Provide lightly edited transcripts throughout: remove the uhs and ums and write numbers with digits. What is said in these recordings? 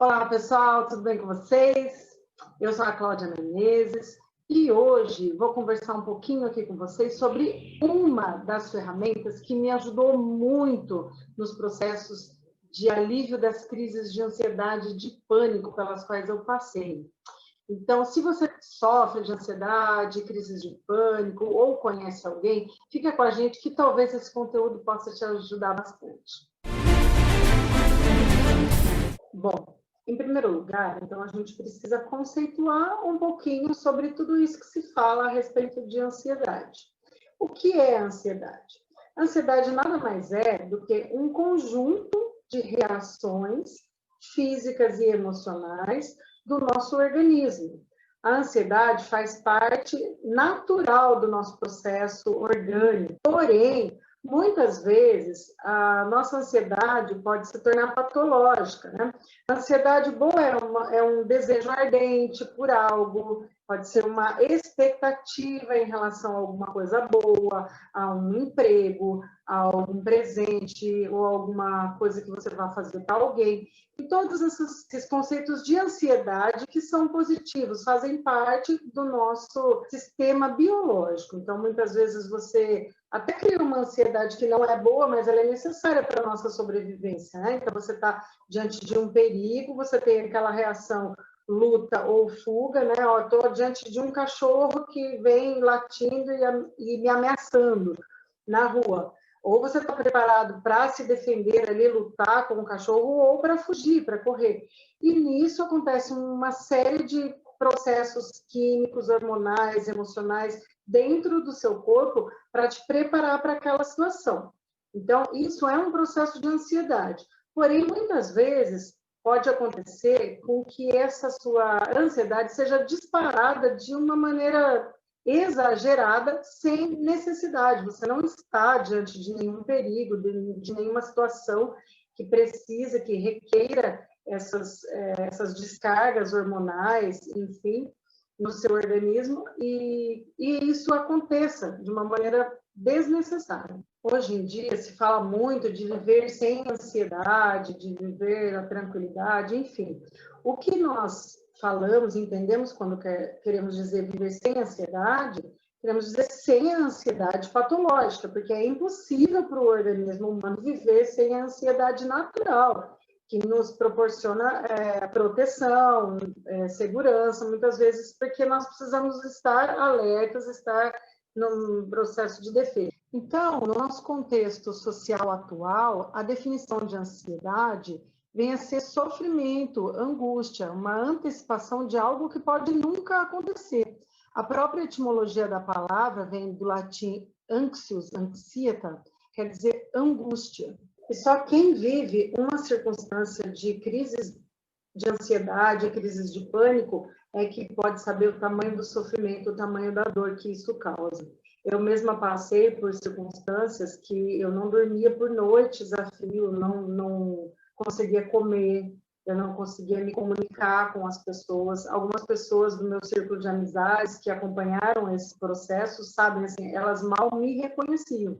Olá, pessoal, tudo bem com vocês? Eu sou a Cláudia Menezes e hoje vou conversar um pouquinho aqui com vocês sobre uma das ferramentas que me ajudou muito nos processos de alívio das crises de ansiedade e de pânico pelas quais eu passei. Então, se você sofre de ansiedade, crises de pânico ou conhece alguém, fica com a gente que talvez esse conteúdo possa te ajudar bastante. Bom, em primeiro lugar, então a gente precisa conceituar um pouquinho sobre tudo isso que se fala a respeito de ansiedade. O que é a ansiedade? A ansiedade nada mais é do que um conjunto de reações físicas e emocionais do nosso organismo. A ansiedade faz parte natural do nosso processo orgânico, porém, muitas vezes, a nossa ansiedade pode se tornar patológica, né? A ansiedade boa é um desejo ardente por algo, pode ser uma expectativa em relação a alguma coisa boa, a um emprego, a algum presente ou alguma coisa que você vai fazer para alguém. E todos esses conceitos de ansiedade que são positivos, fazem parte do nosso sistema biológico. Então, muitas vezes você até cria uma ansiedade que não é boa, mas ela é necessária para a nossa sobrevivência, né? Então, você está diante de um perigo, você tem aquela reação luta ou fuga, né? Estou diante de um cachorro que vem latindo e me ameaçando na rua. Ou você está preparado para se defender ali, lutar com o cachorro, ou para fugir, para correr. E nisso acontece uma série de processos químicos, hormonais, emocionais, dentro do seu corpo para te preparar para aquela situação. Então, isso é um processo de ansiedade. Porém, muitas vezes, pode acontecer com que essa sua ansiedade seja disparada de uma maneira exagerada, sem necessidade. Você não está diante de nenhum perigo, de nenhuma situação que precisa, que requeira essas descargas hormonais, enfim, no seu organismo, e isso aconteça de uma maneira desnecessária. Hoje em dia se fala muito de viver sem ansiedade, de viver a tranquilidade, enfim. O que nós falamos, entendemos quando queremos dizer viver sem ansiedade, queremos dizer sem a ansiedade patológica, porque é impossível para o organismo humano viver sem a ansiedade natural, que nos proporciona proteção, segurança, muitas vezes porque nós precisamos estar alertas, estar num processo de defesa. Então, no nosso contexto social atual, a definição de ansiedade vem a ser sofrimento, angústia, uma antecipação de algo que pode nunca acontecer. A própria etimologia da palavra vem do latim anxius, anxieta, quer dizer angústia. E só quem vive uma circunstância de crises de ansiedade, crises de pânico, é que pode saber o tamanho do sofrimento, o tamanho da dor que isso causa. Eu mesma passei por circunstâncias que eu não dormia por noites a frio, não conseguia comer, eu não conseguia me comunicar com as pessoas. Algumas pessoas do meu círculo de amizades que acompanharam esse processo, sabem, assim, elas mal me reconheciam.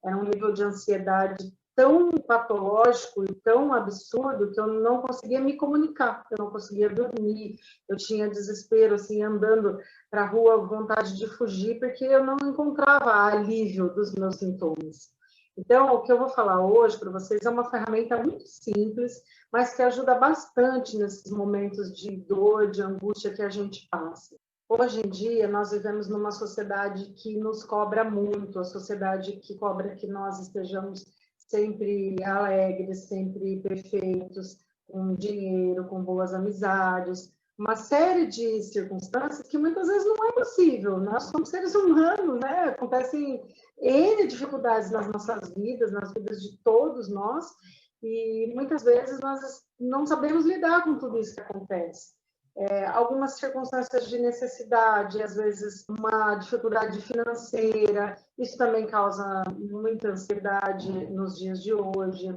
Era um nível de ansiedade tão patológico e tão absurdo que eu não conseguia me comunicar, eu não conseguia dormir, eu tinha desespero, assim, andando para a rua, vontade de fugir, porque eu não encontrava alívio dos meus sintomas. Então, o que eu vou falar hoje para vocês é uma ferramenta muito simples, mas que ajuda bastante nesses momentos de dor, de angústia que a gente passa. Hoje em dia, nós vivemos numa sociedade que nos cobra muito, a sociedade que cobra que nós estejamos sempre alegres, sempre perfeitos, com dinheiro, com boas amizades, uma série de circunstâncias que muitas vezes não é possível. Nós somos seres humanos, né? Acontecem N dificuldades nas nossas vidas, nas vidas de todos nós, e muitas vezes nós não sabemos lidar com tudo isso que acontece. Algumas circunstâncias de necessidade, às vezes uma dificuldade financeira, isso também causa muita ansiedade nos dias de hoje.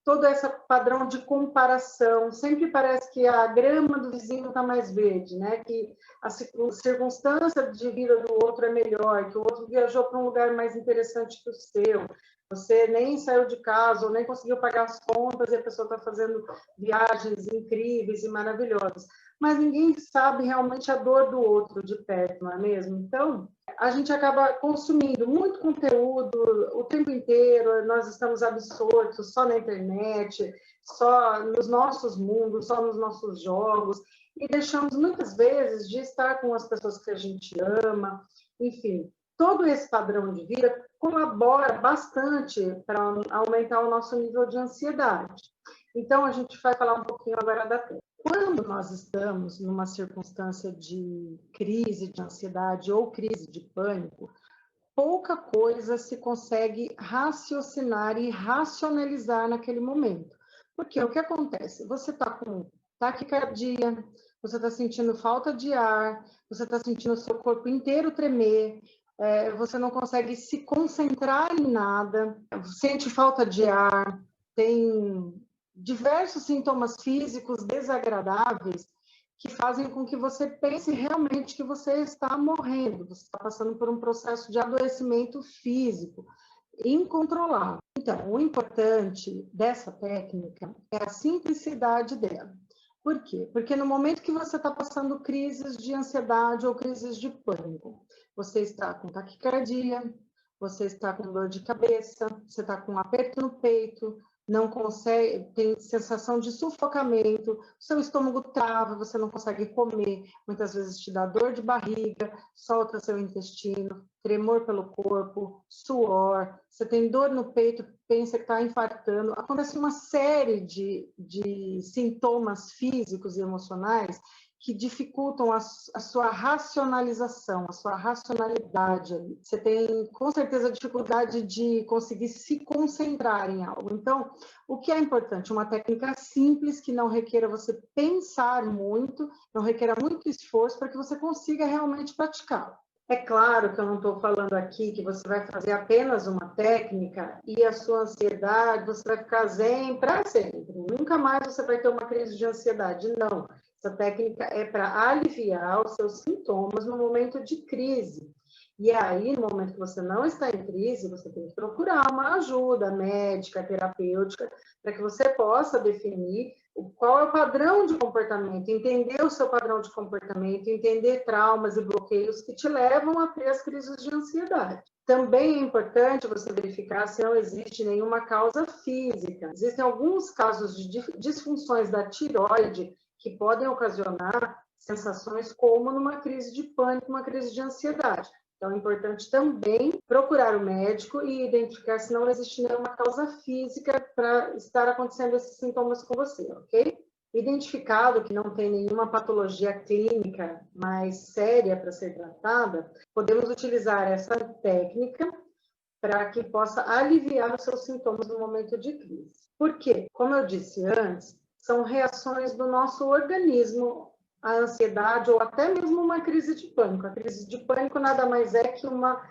todo esse padrão de comparação, sempre parece que a grama do vizinho está mais verde, né? Que a circunstância de vida do outro é melhor, que o outro viajou para um lugar mais interessante que o seu, você nem saiu de casa ou nem conseguiu pagar as contas e a pessoa está fazendo viagens incríveis e maravilhosas. Mas ninguém sabe realmente a dor do outro de perto, não é mesmo? Então, a gente acaba consumindo muito conteúdo o tempo inteiro, nós estamos absortos só na internet, só nos nossos mundos, só nos nossos jogos, e deixamos muitas vezes de estar com as pessoas que a gente ama, enfim. Todo esse padrão de vida colabora bastante para aumentar o nosso nível de ansiedade. Então, a gente vai falar um pouquinho agora da técnica. Quando nós estamos numa circunstância de crise de ansiedade ou crise de pânico, pouca coisa se consegue raciocinar e racionalizar naquele momento. Porque o que acontece? Você está com taquicardia, você está sentindo falta de ar, você está sentindo o seu corpo inteiro tremer, você não consegue se concentrar em nada, sente falta de ar, tem diversos sintomas físicos desagradáveis que fazem com que você pense realmente que você está morrendo, você está passando por um processo de adoecimento físico incontrolável. Então, o importante dessa técnica é a simplicidade dela. Por quê? Porque no momento que você está passando crises de ansiedade ou crises de pânico, você está com taquicardia, você está com dor de cabeça, você está com um aperto no peito, não consegue, tem sensação de sufocamento, seu estômago trava, você não consegue comer, muitas vezes te dá dor de barriga, solta seu intestino, tremor pelo corpo, suor, você tem dor no peito, pensa que está infartando. Acontece uma série de sintomas físicos e emocionais que dificultam a sua racionalização, a sua racionalidade. Você tem, com certeza, dificuldade de conseguir se concentrar em algo. Então, o que é importante? Uma técnica simples, que não requeira você pensar muito, não requeira muito esforço, para que você consiga realmente praticar. É claro que eu não estou falando aqui que você vai fazer apenas uma técnica e a sua ansiedade, você vai ficar zen para sempre. Nunca mais você vai ter uma crise de ansiedade. Não. Essa técnica é para aliviar os seus sintomas no momento de crise. E aí, no momento que você não está em crise, você tem que procurar uma ajuda médica, terapêutica, para que você possa definir qual é o padrão de comportamento, entender o seu padrão de comportamento, entender traumas e bloqueios que te levam a ter as crises de ansiedade. Também é importante você verificar se não existe nenhuma causa física. Existem alguns casos de disfunções da tireoide que podem ocasionar sensações como numa crise de pânico, uma crise de ansiedade. Então, é importante também procurar o médico e identificar se não existe nenhuma causa física para estar acontecendo esses sintomas com você, ok? Identificado que não tem nenhuma patologia clínica mais séria para ser tratada, podemos utilizar essa técnica para que possa aliviar os seus sintomas no momento de crise. Por quê? Como eu disse antes, são reações do nosso organismo à ansiedade ou até mesmo uma crise de pânico. A crise de pânico nada mais é que uma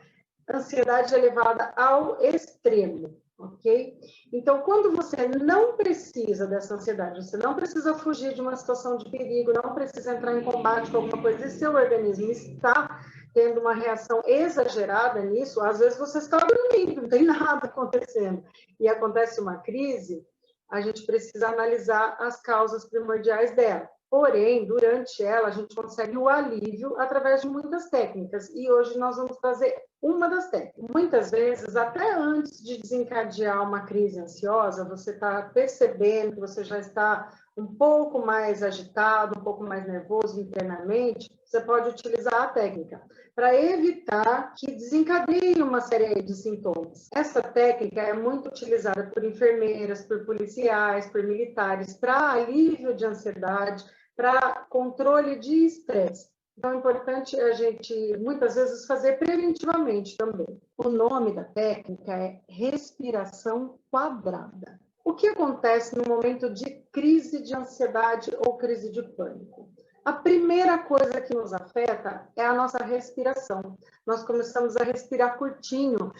ansiedade elevada ao extremo, ok? Então, quando você não precisa dessa ansiedade, você não precisa fugir de uma situação de perigo, não precisa entrar em combate com alguma coisa, e seu organismo está tendo uma reação exagerada nisso, às vezes você está dormindo, não tem nada acontecendo, e acontece uma crise, a gente precisa analisar as causas primordiais dela. Porém, durante ela, a gente consegue o alívio através de muitas técnicas. E hoje nós vamos fazer uma das técnicas. Muitas vezes, até antes de desencadear uma crise ansiosa, você está percebendo que você já está um pouco mais agitado, um pouco mais nervoso internamente, você pode utilizar a técnica para evitar que desencadeie uma série de sintomas. Essa técnica é muito utilizada por enfermeiras, por policiais, por militares, para alívio de ansiedade, para controle de estresse. Então, é importante a gente, muitas vezes, fazer preventivamente também. O nome da técnica é respiração quadrada. O que acontece no momento de crise de ansiedade ou crise de pânico? A primeira coisa que nos afeta é a nossa respiração. Nós começamos a respirar curtinho,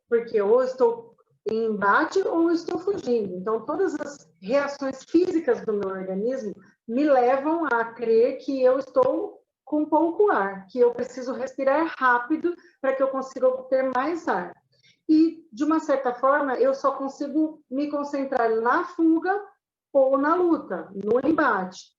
porque ou estou em embate ou estou fugindo. Então, todas as reações físicas do meu organismo me levam a crer que eu estou com pouco ar, que eu preciso respirar rápido para que eu consiga obter mais ar. E, de uma certa forma, eu só consigo me concentrar na fuga ou na luta, no embate.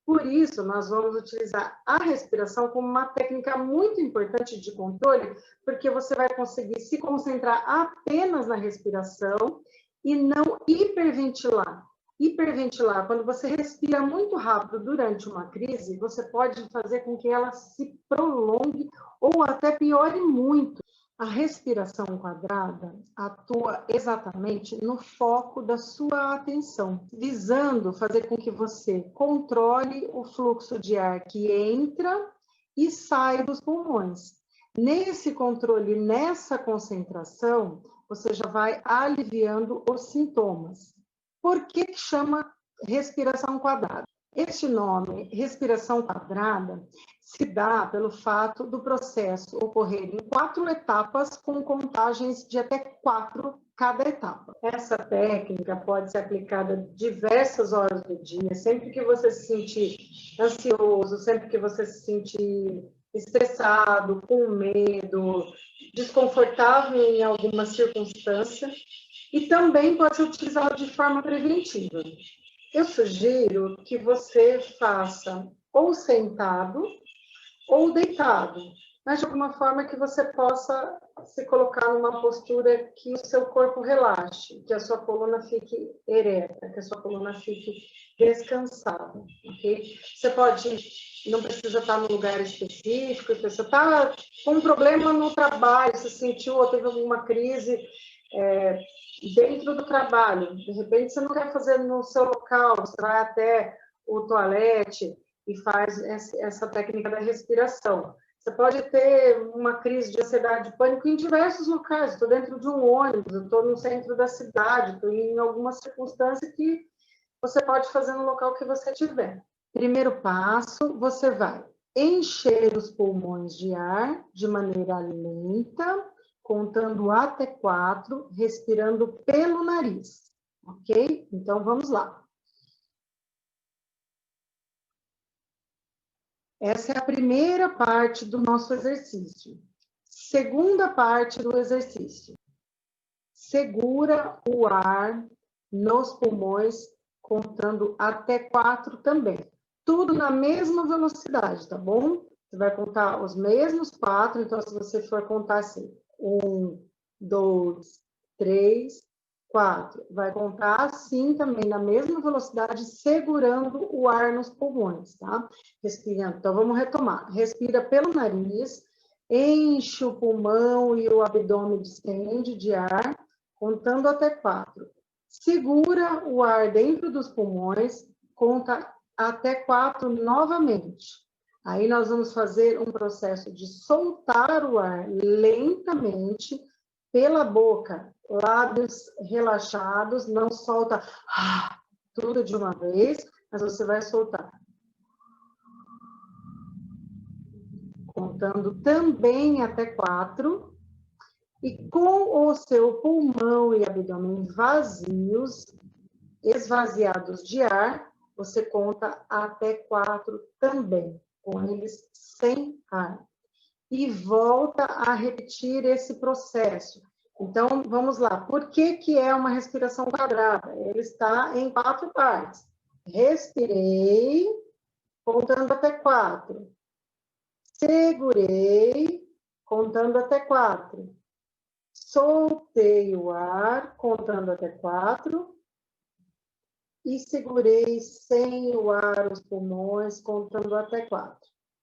Por isso, nós vamos utilizar a respiração como uma técnica muito importante de controle, porque você vai conseguir se concentrar apenas na respiração e não hiperventilar. Hiperventilar, quando você respira muito rápido durante uma crise, você pode fazer com que ela se prolongue ou até piore muito. A respiração quadrada atua exatamente no foco da sua atenção, visando fazer com que você controle o fluxo de ar que entra e sai dos pulmões. Nesse controle, nessa concentração, você já vai aliviando os sintomas. Por que chama respiração quadrada? Este nome, respiração quadrada, se dá pelo fato do processo ocorrer em 4 etapas, com contagens de até 4 cada etapa. Essa técnica pode ser aplicada diversas horas do dia, sempre que você se sentir ansioso, sempre que você se sentir estressado, com medo, desconfortável em alguma circunstância, e também pode ser utilizada de forma preventiva. Eu sugiro que você faça ou sentado ou deitado, mas de alguma forma que você possa se colocar numa postura que o seu corpo relaxe, que a sua coluna fique ereta, que a sua coluna fique descansada, ok? Você pode, não precisa estar num lugar específico, você está com um problema no trabalho, se sentiu ou teve alguma crise dentro do trabalho, de repente você não quer fazer no seu local, você vai até o toalete e faz essa técnica da respiração. Você pode ter uma crise de ansiedade, de pânico em diversos locais. Estou dentro de um ônibus, estou no centro da cidade, estou em alguma circunstância que você pode fazer no local que você estiver. Primeiro passo, você vai encher os pulmões de ar de maneira lenta, contando até 4, respirando pelo nariz, ok? Então, vamos lá. Essa é a primeira parte do nosso exercício. Segunda parte do exercício. Segura o ar nos pulmões, contando até 4 também. Tudo na mesma velocidade, tá bom? Você vai contar os mesmos 4, então se você for contar assim, 1, 2, 3, 4. Vai contar assim também, na mesma velocidade, segurando o ar nos pulmões, tá? Respirando. Então, vamos retomar. Respira pelo nariz, enche o pulmão e o abdômen distende de ar, contando até 4. Segura o ar dentro dos pulmões, conta até 4 novamente. Aí nós vamos fazer um processo de soltar o ar lentamente pela boca, lábios relaxados, não solta tudo de uma vez, mas você vai soltar. Contando também até 4. E com o seu pulmão e abdômen vazios, esvaziados de ar, você conta até 4 também, com eles sem ar. E volta a repetir esse processo. Então, vamos lá. Por que é uma respiração quadrada? Ele está em 4 partes. Respirei, contando até 4. Segurei, contando até 4. Soltei o ar, contando até 4. E segurei sem o ar os pulmões, contando até 4.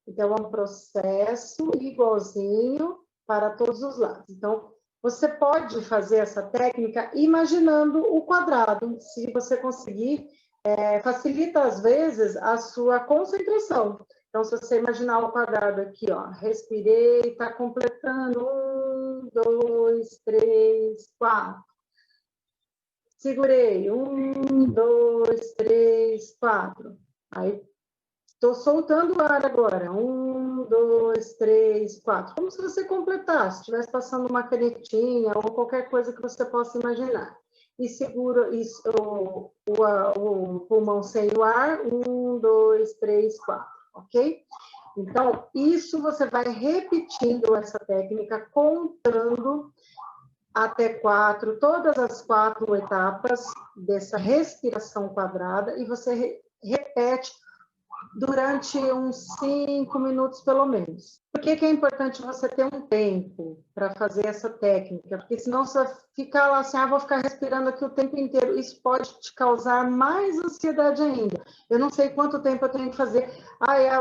Então, é um processo igualzinho para todos os lados. Então, você pode fazer essa técnica imaginando o quadrado. Se você conseguir, facilita, às vezes, a sua concentração. Então, se você imaginar o quadrado aqui, ó, respirei, está completando 1, 2, 3, 4. Segurei, 1, 2, 3, 4. Aí, estou soltando o ar agora. 1, 2, 3, 4. Como se você completasse, estivesse passando uma canetinha ou qualquer coisa que você possa imaginar. E segura o pulmão sem o ar. 1, 2, 3, 4. Ok? Então, isso você vai repetindo essa técnica, contando até 4, todas as 4 etapas dessa respiração quadrada, e você repete durante uns 5 minutos, pelo menos. Por que é importante você ter um tempo para fazer essa técnica? Porque senão você fica lá assim, vou ficar respirando aqui o tempo inteiro. Isso pode te causar mais ansiedade ainda. Eu não sei quanto tempo eu tenho que fazer.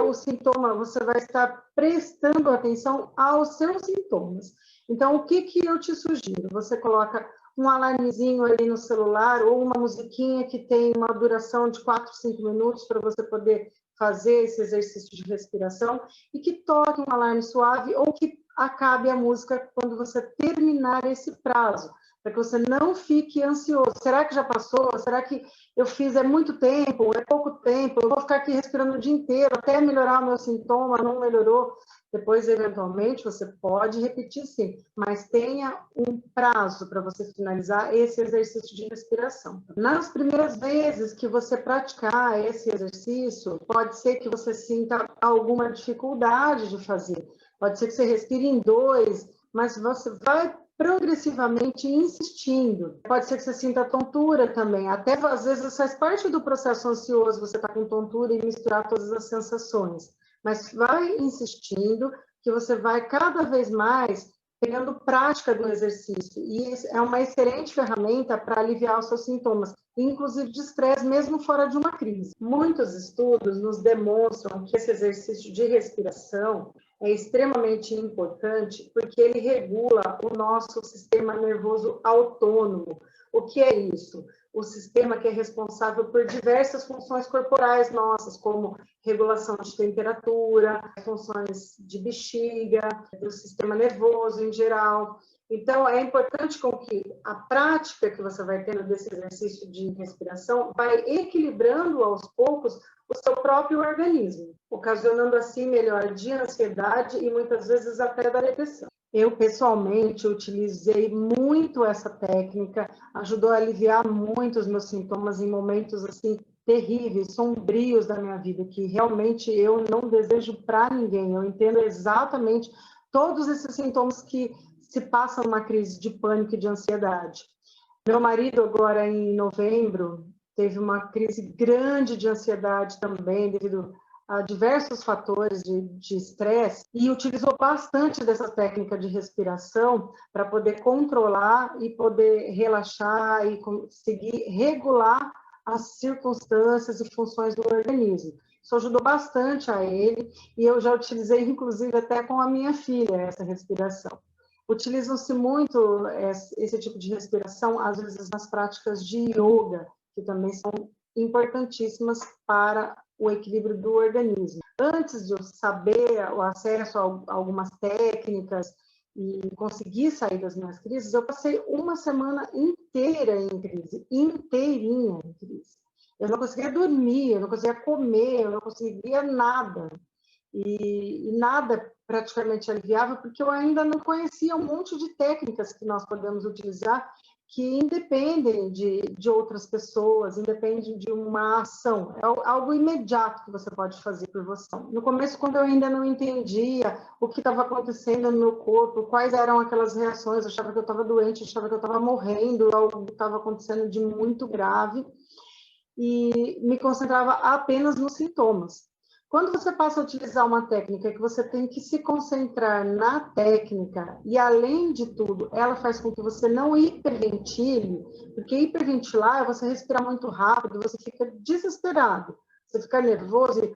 O sintoma, você vai estar prestando atenção aos seus sintomas. Então, o que eu te sugiro? Você coloca um alarmezinho ali no celular ou uma musiquinha que tem uma duração de 4, 5 minutos para você poder fazer esse exercício de respiração e que toque um alarme suave ou que acabe a música quando você terminar esse prazo, para que você não fique ansioso. Será que já passou? Será que eu fiz muito tempo? É pouco tempo? Eu vou ficar aqui respirando o dia inteiro até melhorar o meu sintoma? Não melhorou? Depois, eventualmente, você pode repetir sim, mas tenha um prazo para você finalizar esse exercício de respiração. Nas primeiras vezes que você praticar esse exercício, pode ser que você sinta alguma dificuldade de fazer. Pode ser que você respire em 2, mas você vai progressivamente insistindo. Pode ser que você sinta tontura também. Até, às vezes, faz parte do processo ansioso, você está com tontura e misturar todas as sensações. Mas vai insistindo, que você vai cada vez mais pegando prática do exercício. E é uma excelente ferramenta para aliviar os seus sintomas, inclusive de estresse, mesmo fora de uma crise. Muitos estudos nos demonstram que esse exercício de respiração é extremamente importante porque ele regula o nosso sistema nervoso autônomo. O que é isso? O sistema que é responsável por diversas funções corporais nossas, como regulação de temperatura, funções de bexiga, do sistema nervoso em geral. Então, é importante com que a prática que você vai tendo desse exercício de respiração vai equilibrando aos poucos o seu próprio organismo, ocasionando assim melhora de ansiedade e muitas vezes até da depressão. Eu, pessoalmente, utilizei muito essa técnica, ajudou a aliviar muito os meus sintomas em momentos assim terríveis, sombrios da minha vida, que realmente eu não desejo para ninguém. Eu entendo exatamente todos esses sintomas que se passam numa crise de pânico e de ansiedade. Meu marido, agora em novembro, teve uma crise grande de ansiedade também, devido a diversos fatores de estresse, e utilizou bastante dessa técnica de respiração para poder controlar e poder relaxar e conseguir regular as circunstâncias e funções do organismo. Isso ajudou bastante a ele, e eu já utilizei, inclusive, até com a minha filha, essa respiração. Utilizam-se muito esse tipo de respiração, às vezes, nas práticas de yoga, que também são importantíssimas para o equilíbrio do organismo. Antes de eu saber o acesso a algumas técnicas e conseguir sair das minhas crises, eu passei uma semana inteira em crise, inteirinha em crise. Eu não conseguia dormir, eu não conseguia comer, eu não conseguia nada. E nada praticamente aliviava, porque eu ainda não conhecia um monte de técnicas que nós podemos utilizar que independem de outras pessoas, independem de uma ação. É algo imediato que você pode fazer por você. No começo, quando eu ainda não entendia o que estava acontecendo no meu corpo, quais eram aquelas reações, eu achava que eu estava doente, eu achava que eu estava morrendo, algo estava acontecendo de muito grave, e me concentrava apenas nos sintomas. Quando você passa a utilizar uma técnica que você tem que se concentrar na técnica e, além de tudo, ela faz com que você não hiperventile, porque hiperventilar é você respirar muito rápido, você fica desesperado, você fica nervoso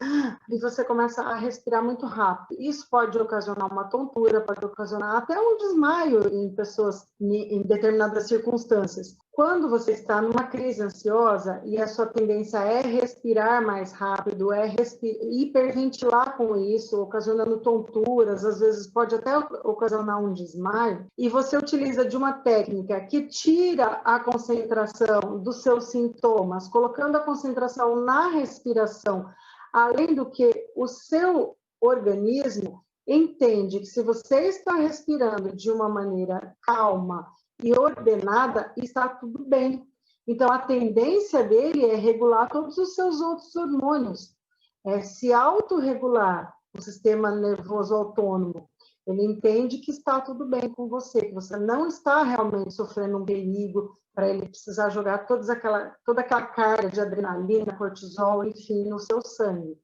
e você começa a respirar muito rápido. Isso pode ocasionar uma tontura, pode ocasionar até um desmaio em pessoas em determinadas circunstâncias. Quando você está numa crise ansiosa e a sua tendência é respirar mais rápido, é hiperventilar com isso, ocasionando tonturas, às vezes pode até ocasionar um desmaio, e você utiliza de uma técnica que tira a concentração dos seus sintomas, colocando a concentração na respiração, além do que o seu organismo entende que se você está respirando de uma maneira calma e ordenada, está tudo bem. Então, a tendência dele é regular todos os seus outros hormônios, se autorregular o sistema nervoso autônomo. Ele entende que está tudo bem com você, que você não está realmente sofrendo um perigo para ele precisar jogar toda aquela carga de adrenalina, cortisol, enfim, no seu sangue.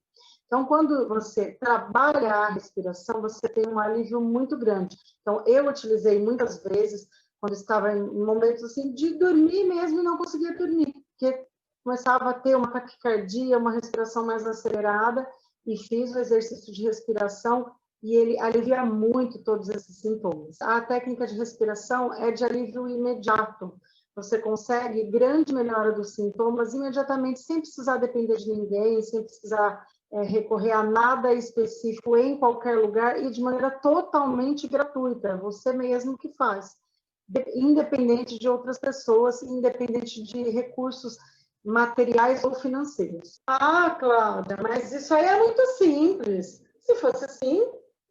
Então, quando você trabalha a respiração, você tem um alívio muito grande. Então, eu utilizei muitas vezes, quando estava em momentos assim, de dormir mesmo e não conseguia dormir, porque começava a ter uma taquicardia, uma respiração mais acelerada, e fiz o exercício de respiração e ele alivia muito todos esses sintomas. A técnica de respiração é de alívio imediato. Você consegue grande melhora dos sintomas imediatamente, sem precisar depender de ninguém, sem precisar recorrer a nada específico em qualquer lugar e de maneira totalmente gratuita. Você mesmo que faz, independente de outras pessoas, independente de recursos materiais ou financeiros. Ah, Cláudia, mas isso aí é muito simples. Se fosse assim,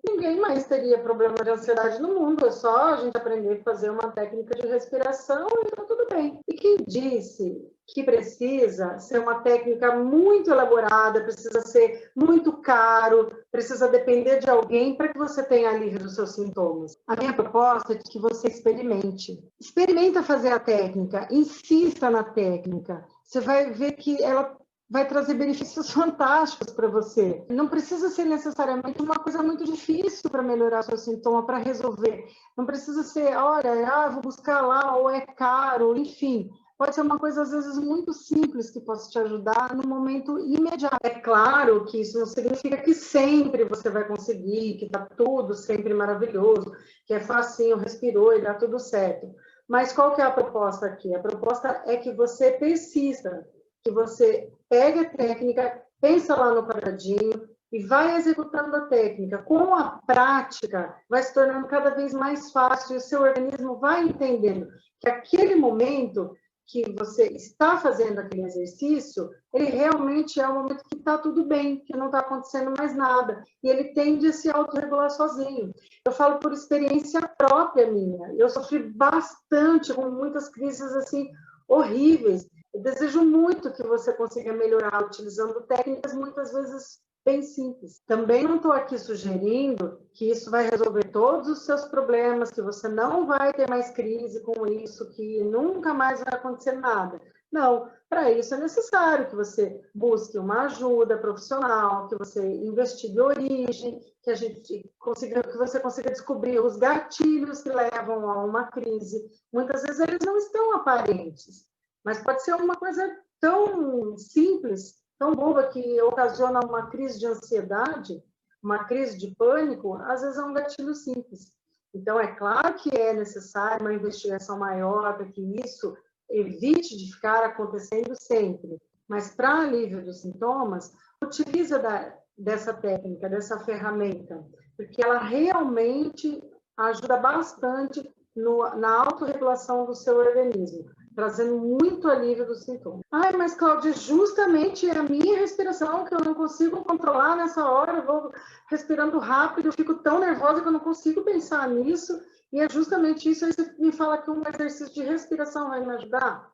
ninguém mais teria problema de ansiedade no mundo. É só a gente aprender a fazer uma técnica de respiração e tá tudo bem. E quem disse que precisa ser uma técnica muito elaborada, precisa ser muito caro, precisa depender de alguém para que você tenha alívio dos seus sintomas? A minha proposta é que você experimente. Experimenta fazer a técnica, insista na técnica. Você vai ver que ela vai trazer benefícios fantásticos para você. Não precisa ser necessariamente uma coisa muito difícil para melhorar seu sintoma, para resolver. Não precisa ser, olha, vou buscar lá, ou é caro, enfim. Pode ser uma coisa, às vezes, muito simples que possa te ajudar no momento imediato. É claro que isso não significa que sempre você vai conseguir, que está tudo sempre maravilhoso, que é facinho, respirou e dá tudo certo. Mas qual que é a proposta aqui? A proposta é que você persista, que você pegue a técnica, pensa lá no quadradinho e vai executando a técnica. Com a prática, vai se tornando cada vez mais fácil e o seu organismo vai entendendo que aquele momento que você está fazendo aquele exercício, ele realmente é um momento que está tudo bem, que não está acontecendo mais nada, e ele tende a se autorregular sozinho. Eu falo por experiência própria minha, eu sofri bastante com muitas crises assim horríveis. Eu desejo muito que você consiga melhorar utilizando técnicas muitas vezes bem simples. Também não estou aqui sugerindo que isso vai resolver todos os seus problemas, que você não vai ter mais crise com isso, que nunca mais vai acontecer nada. Não, para isso é necessário que você busque uma ajuda profissional, que você investigue a origem, que você consiga descobrir os gatilhos que levam a uma crise. Muitas vezes eles não estão aparentes, mas pode ser uma coisa tão simples, tão boba, que ocasiona uma crise de ansiedade, uma crise de pânico, às vezes é um gatilho simples. Então, é claro que é necessário uma investigação maior para que isso evite de ficar acontecendo sempre. Mas, para alívio dos sintomas, utiliza dessa técnica, dessa ferramenta, porque ela realmente ajuda bastante na autorregulação do seu organismo, trazendo muito alívio dos sintomas. Ai, mas Cláudia, justamente é a minha respiração que eu não consigo controlar nessa hora, eu vou respirando rápido, eu fico tão nervosa que eu não consigo pensar nisso, e é justamente isso. Aí você me fala que um exercício de respiração vai me ajudar?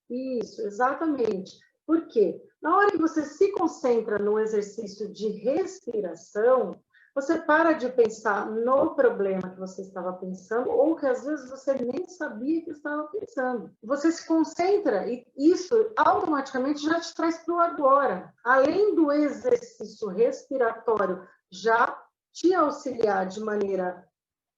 Isso, exatamente. Por quê? Na hora que você se concentra no exercício de respiração, você para de pensar no problema que você estava pensando, ou que às vezes você nem sabia que estava pensando. Você se concentra e isso automaticamente já te traz para o agora. Além do exercício respiratório já te auxiliar de maneira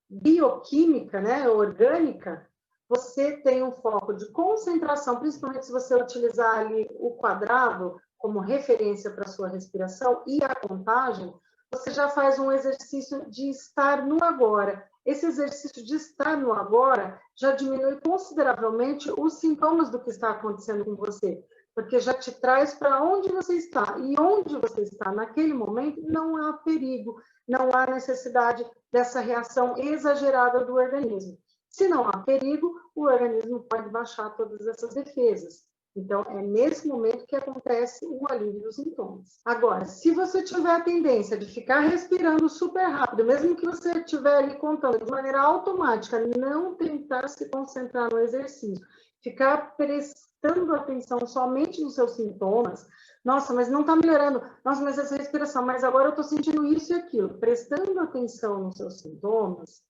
bioquímica, né, orgânica, você tem um foco de concentração, principalmente se você utilizar ali o quadrado como referência para a sua respiração e a contagem, você já faz um exercício de estar no agora. Esse exercício de estar no agora já diminui consideravelmente os sintomas do que está acontecendo com você, porque já te traz para onde você está. E onde você está naquele momento não há perigo, não há necessidade dessa reação exagerada do organismo. Se não há perigo, o organismo pode baixar todas essas defesas. Então, é nesse momento que acontece o alívio dos sintomas. Agora, se você tiver a tendência de ficar respirando super rápido, mesmo que você estiver ali contando de maneira automática, não tentar se concentrar no exercício, ficar prestando atenção somente nos seus sintomas, nossa, mas não está melhorando, nossa, mas essa respiração, mas agora eu estou sentindo isso e aquilo. Prestando atenção nos seus sintomas,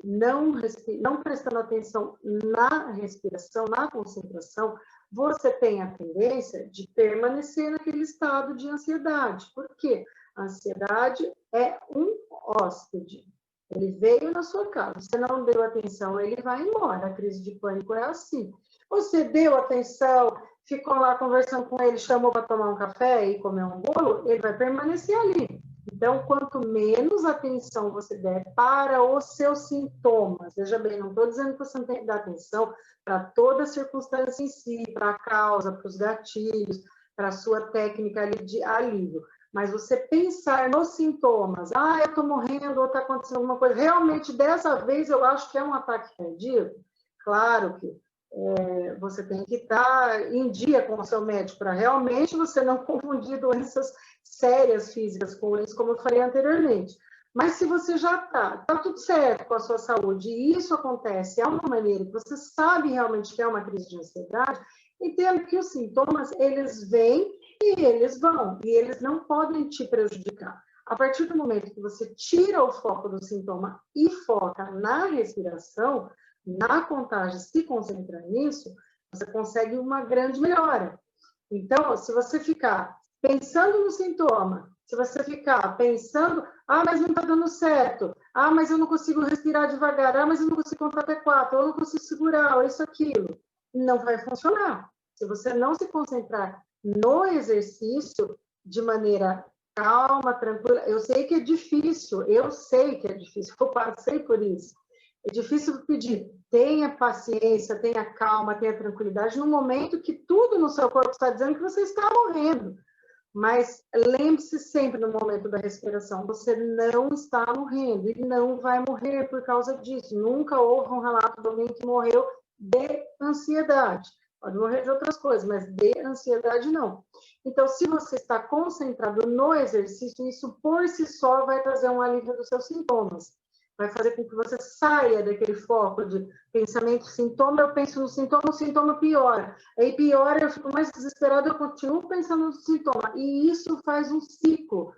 não prestando atenção na respiração, na concentração, você tem a tendência de permanecer naquele estado de ansiedade. Por quê? A ansiedade é um hóspede. Ele veio na sua casa, você não deu atenção, ele vai embora. A crise de pânico é assim. Você deu atenção, ficou lá conversando com ele, chamou para tomar um café e comer um bolo, ele vai permanecer ali. Então, quanto menos atenção você der para os seus sintomas, veja bem, não estou dizendo que você não tem que dar atenção para toda a circunstância em si, para a causa, para os gatilhos, para a sua técnica ali de alívio, mas você pensar nos sintomas, eu estou morrendo ou está acontecendo alguma coisa, realmente dessa vez eu acho que é um ataque cardíaco, claro que você tem que estar em dia com o seu médico para realmente você não confundir doenças sérias físicas com isso, como eu falei anteriormente. Mas se você já está tudo certo com a sua saúde e isso acontece de uma maneira que você sabe realmente que é uma crise de ansiedade, entenda que os sintomas, eles vêm e eles vão, e eles não podem te prejudicar. A partir do momento que você tira o foco do sintoma e foca na respiração, na contagem, se concentra nisso, você consegue uma grande melhora. Então, se você ficar pensando no sintoma, se você ficar pensando, mas não está dando certo, mas eu não consigo respirar devagar, mas eu não consigo contar até 4, eu não consigo segurar, ou isso, aquilo, não vai funcionar. Se você não se concentrar no exercício de maneira calma, tranquila, eu sei que é difícil, eu passei por isso. É difícil pedir, tenha paciência, tenha calma, tenha tranquilidade, no momento que tudo no seu corpo está dizendo que você está morrendo. Mas lembre-se sempre no momento da respiração, você não está morrendo e não vai morrer por causa disso. Nunca houve um relato de alguém que morreu de ansiedade. Pode morrer de outras coisas, mas de ansiedade não. Então, se você está concentrado no exercício, isso por si só vai trazer um alívio dos seus sintomas. Vai fazer com que você saia daquele foco de pensamento, sintoma, eu penso no sintoma, o sintoma piora. Aí piora, eu fico mais desesperada, eu continuo pensando no sintoma. E isso faz um ciclo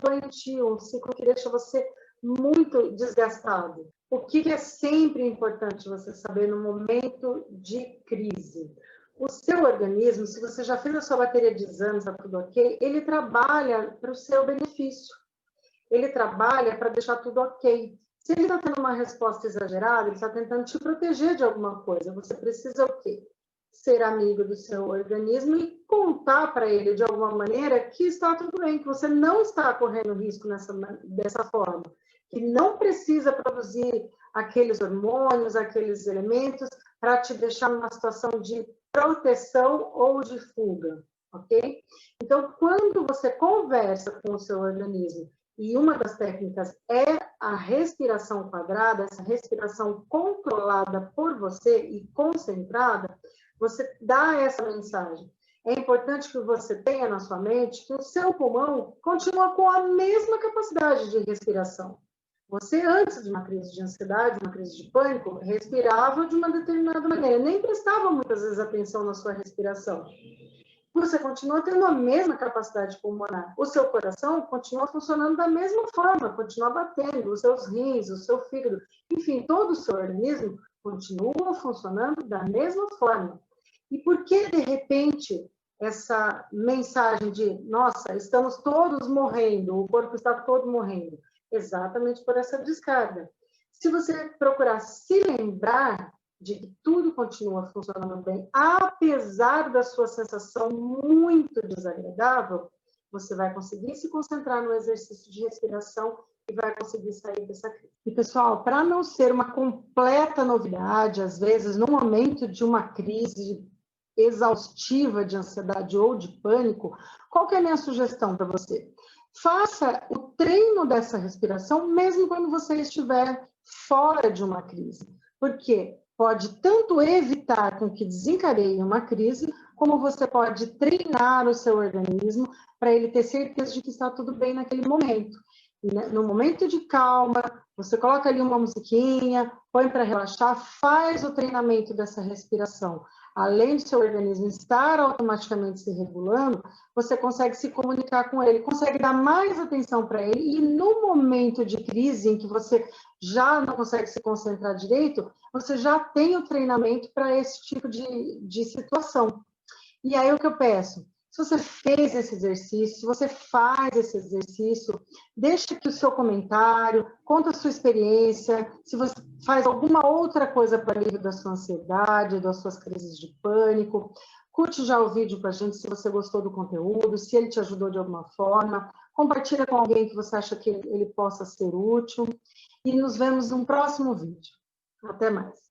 doentio, um ciclo que deixa você muito desgastado. O que é sempre importante você saber no momento de crise? O seu organismo, se você já fez a sua bateria de exames, está tudo ok, ele trabalha para o seu benefício. Ele trabalha para deixar tudo ok. Se ele está tendo uma resposta exagerada, ele está tentando te proteger de alguma coisa. Você precisa o quê? Ser amigo do seu organismo e contar para ele, de alguma maneira, que está tudo bem, que você não está correndo risco dessa forma, que não precisa produzir aqueles hormônios, aqueles elementos, para te deixar numa situação de proteção ou de fuga, ok? Então, quando você conversa com o seu organismo, e uma das técnicas é a respiração quadrada, essa respiração controlada por você e concentrada, você dá essa mensagem. É importante que você tenha na sua mente que o seu pulmão continua com a mesma capacidade de respiração. Você, antes de uma crise de ansiedade, uma crise de pânico, respirava de uma determinada maneira, nem prestava muitas vezes atenção na sua respiração. Você continua tendo a mesma capacidade pulmonar. O seu coração continua funcionando da mesma forma, continua batendo, os seus rins, o seu fígado, enfim, todo o seu organismo continua funcionando da mesma forma. E por que, de repente, essa mensagem de, nossa, estamos todos morrendo, o corpo está todo morrendo? Exatamente por essa descarga. Se você procurar se lembrar de que tudo continua funcionando bem, apesar da sua sensação muito desagradável, você vai conseguir se concentrar no exercício de respiração e vai conseguir sair dessa crise. E, pessoal, para não ser uma completa novidade, às vezes, no momento de uma crise exaustiva de ansiedade ou de pânico, qual que é a minha sugestão para você? Faça o treino dessa respiração mesmo quando você estiver fora de uma crise. Por quê? pode tanto evitar com que desencadeie uma crise, como você pode treinar o seu organismo para ele ter certeza de que está tudo bem naquele momento. E, né, no momento de calma, você coloca ali uma musiquinha, põe para relaxar, faz o treinamento dessa respiração. Além do seu organismo estar automaticamente se regulando, você consegue se comunicar com ele, consegue dar mais atenção para ele, e no momento de crise, em que você já não consegue se concentrar direito, você já tem o treinamento para esse tipo de situação. E aí o que eu peço? Se você fez esse exercício, se você faz esse exercício, deixa aqui o seu comentário, conta a sua experiência, se você faz alguma outra coisa para alívio da sua ansiedade, das suas crises de pânico. Curte já o vídeo para a gente se você gostou do conteúdo, se ele te ajudou de alguma forma. Compartilha com alguém que você acha que ele possa ser útil. E nos vemos no próximo vídeo. Até mais.